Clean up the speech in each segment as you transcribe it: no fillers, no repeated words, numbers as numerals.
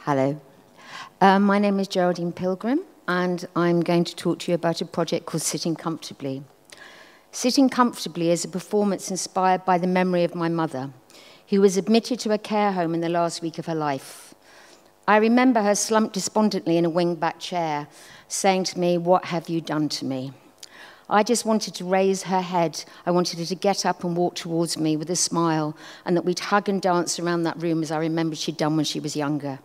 Hello. My name is Geraldine Pilgrim, and I'm going to talk to you about a project called Sitting Comfortably. Sitting Comfortably is a performance inspired by the memory of my mother, who was admitted to a care home in the last week of her life. I remember her slumped despondently in a wing-back chair, saying to me, "What have you done to me?" I just wanted to raise her head. I wanted her to get up and walk towards me with a smile, and that we'd hug and dance around that room as I remembered she'd done when she was younger.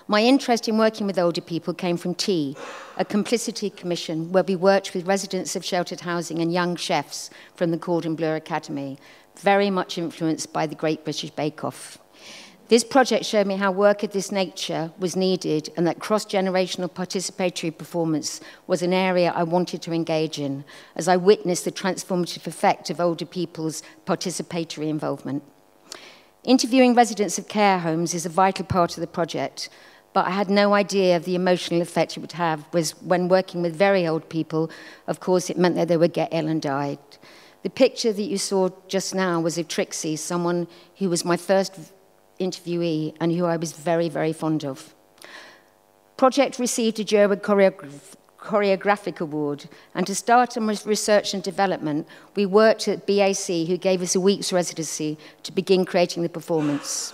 My interest in working with older people came from Tea, a complicity commission where we worked with residents of sheltered housing and young chefs from the Cordon Bleu Academy, very much influenced by the Great British Bake Off. This project showed me how work of this nature was needed and that cross-generational participatory performance was an area I wanted to engage in as I witnessed the transformative effect of older people's participatory involvement. Interviewing residents of care homes is a vital part of the project, but I had no idea of the emotional effect it would have. When working with very old people, of course, it meant that they would get ill and die. The picture that you saw just now was of Trixie, someone who was my first interviewee and who I was very, very fond of. Project received a German Choreographic Award, and to start on research and development, we worked at BAC, who gave us a week's residency to begin creating the performance.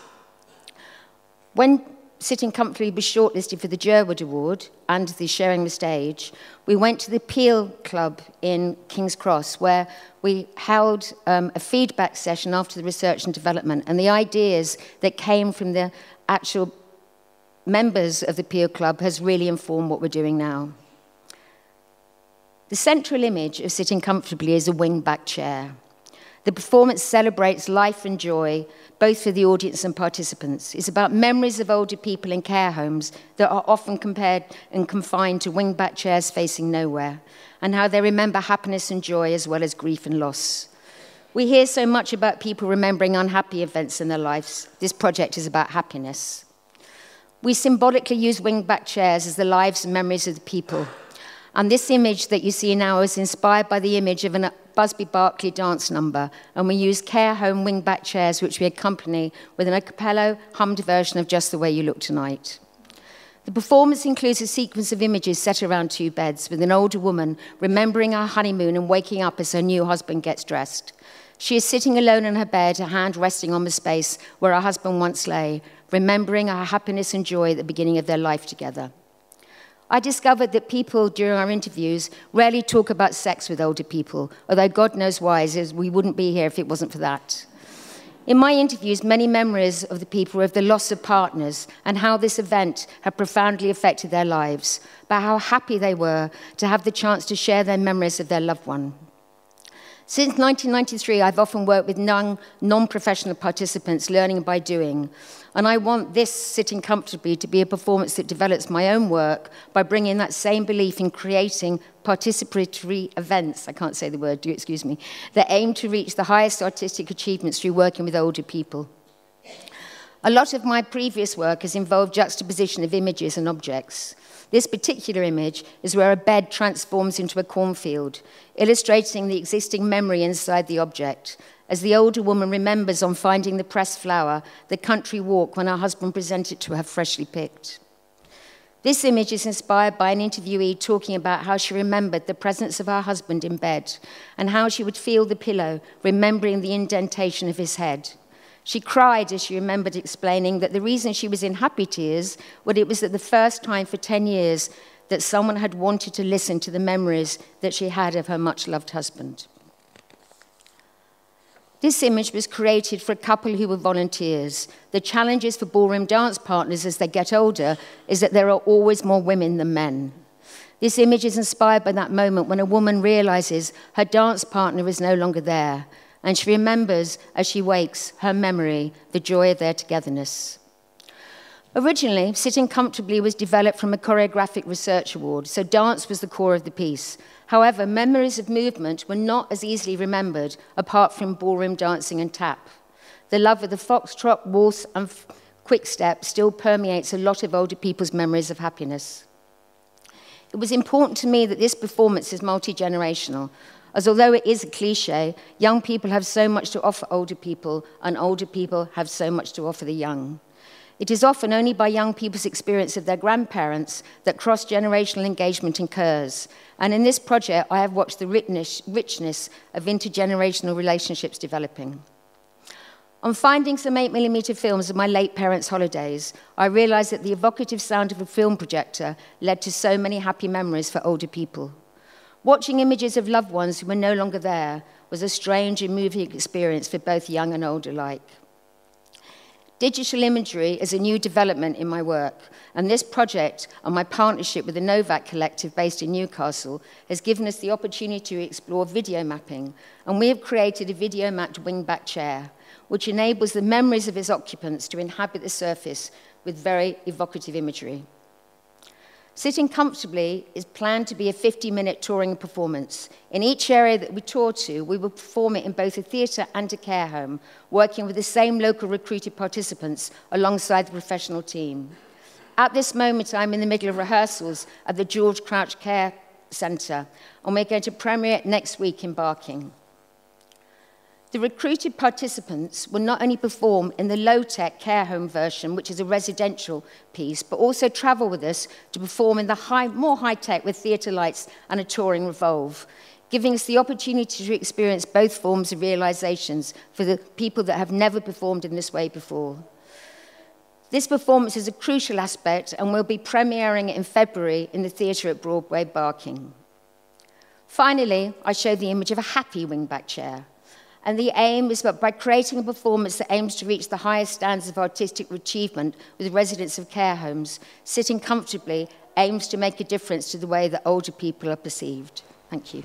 When Sitting Comfortably was shortlisted for the Gerwood Award and the Sharing the Stage, we went to the Peel Club in King's Cross, where we held a feedback session after the research and development, and the ideas that came from the actual members of the Peel Club has really informed what we're doing now. The central image of Sitting Comfortably is a wing-back chair. The performance celebrates life and joy, both for the audience and participants. It's about memories of older people in care homes that are often compared and confined to wing-back chairs facing nowhere, and how they remember happiness and joy as well as grief and loss. We hear so much about people remembering unhappy events in their lives. This project is about happiness. We symbolically use wing-back chairs as the lives and memories of the people. And this image that you see now is inspired by the image of a Busby Berkeley dance number, and we use care home wing-back chairs which we accompany with an a cappella hummed version of Just the Way You Look Tonight. The performance includes a sequence of images set around two beds, with an older woman remembering her honeymoon and waking up as her new husband gets dressed. She is sitting alone in her bed, her hand resting on the space where her husband once lay, remembering her happiness and joy at the beginning of their life together. I discovered that people during our interviews rarely talk about sex with older people, although God knows why, as we wouldn't be here if it wasn't for that. In my interviews, many memories of the people were of the loss of partners and how this event had profoundly affected their lives, but how happy they were to have the chance to share their memories of their loved one. Since 1993, I've often worked with non-professional participants learning by doing, and I want this Sitting Comfortably to be a performance that develops my own work by bringing that same belief in creating participatory events, I can't say the word, do excuse me, that aim to reach the highest artistic achievements through working with older people. A lot of my previous work has involved juxtaposition of images and objects. This particular image is where a bed transforms into a cornfield, illustrating the existing memory inside the object, as the older woman remembers on finding the pressed flower, the country walk when her husband presented to her freshly picked. This image is inspired by an interviewee talking about how she remembered the presence of her husband in bed and how she would feel the pillow, remembering the indentation of his head. She cried as she remembered explaining that the reason she was in happy tears was it was the first time for 10 years that someone had wanted to listen to the memories that she had of her much-loved husband. This image was created for a couple who were volunteers. The challenges for ballroom dance partners as they get older is that there are always more women than men. This image is inspired by that moment when a woman realizes her dance partner is no longer there, and she remembers, as she wakes, her memory, the joy of their togetherness. Originally, Sitting Comfortably was developed from a choreographic research award, so dance was the core of the piece. However, memories of movement were not as easily remembered apart from ballroom dancing and tap. The love of the foxtrot, waltz, and quickstep still permeates a lot of older people's memories of happiness. It was important to me that this performance is multi-generational, as although it is a cliche, young people have so much to offer older people, and older people have so much to offer the young. It is often only by young people's experience of their grandparents that cross-generational engagement occurs. And in this project, I have watched the richness of intergenerational relationships developing. On finding some 8mm films of my late parents' holidays, I realized that the evocative sound of a film projector led to so many happy memories for older people. Watching images of loved ones who were no longer there was a strange and moving experience for both young and old alike. Digital imagery is a new development in my work, and this project and my partnership with the Novak Collective based in Newcastle has given us the opportunity to explore video mapping, and we have created a video-mapped wingback chair, which enables the memories of its occupants to inhabit the surface with very evocative imagery. Sitting Comfortably is planned to be a 50-minute touring performance. In each area that we tour to, we will perform it in both a theatre and a care home, working with the same local recruited participants alongside the professional team. At this moment, I'm in the middle of rehearsals at the George Crouch Care Centre, and we're going to premiere it next week in Barking. The recruited participants will not only perform in the low-tech care home version, which is a residential piece, but also travel with us to perform in the more high-tech with theatre lights and a touring revolve, giving us the opportunity to experience both forms of realizations for the people that have never performed in this way before. This performance is a crucial aspect, and we'll be premiering it in February in the theatre at Broadway, Barking. Finally, I show the image of a happy wingback chair. And the aim is that by creating a performance that aims to reach the highest standards of artistic achievement with residents of care homes, Sitting Comfortably aims to make a difference to the way that older people are perceived. Thank you.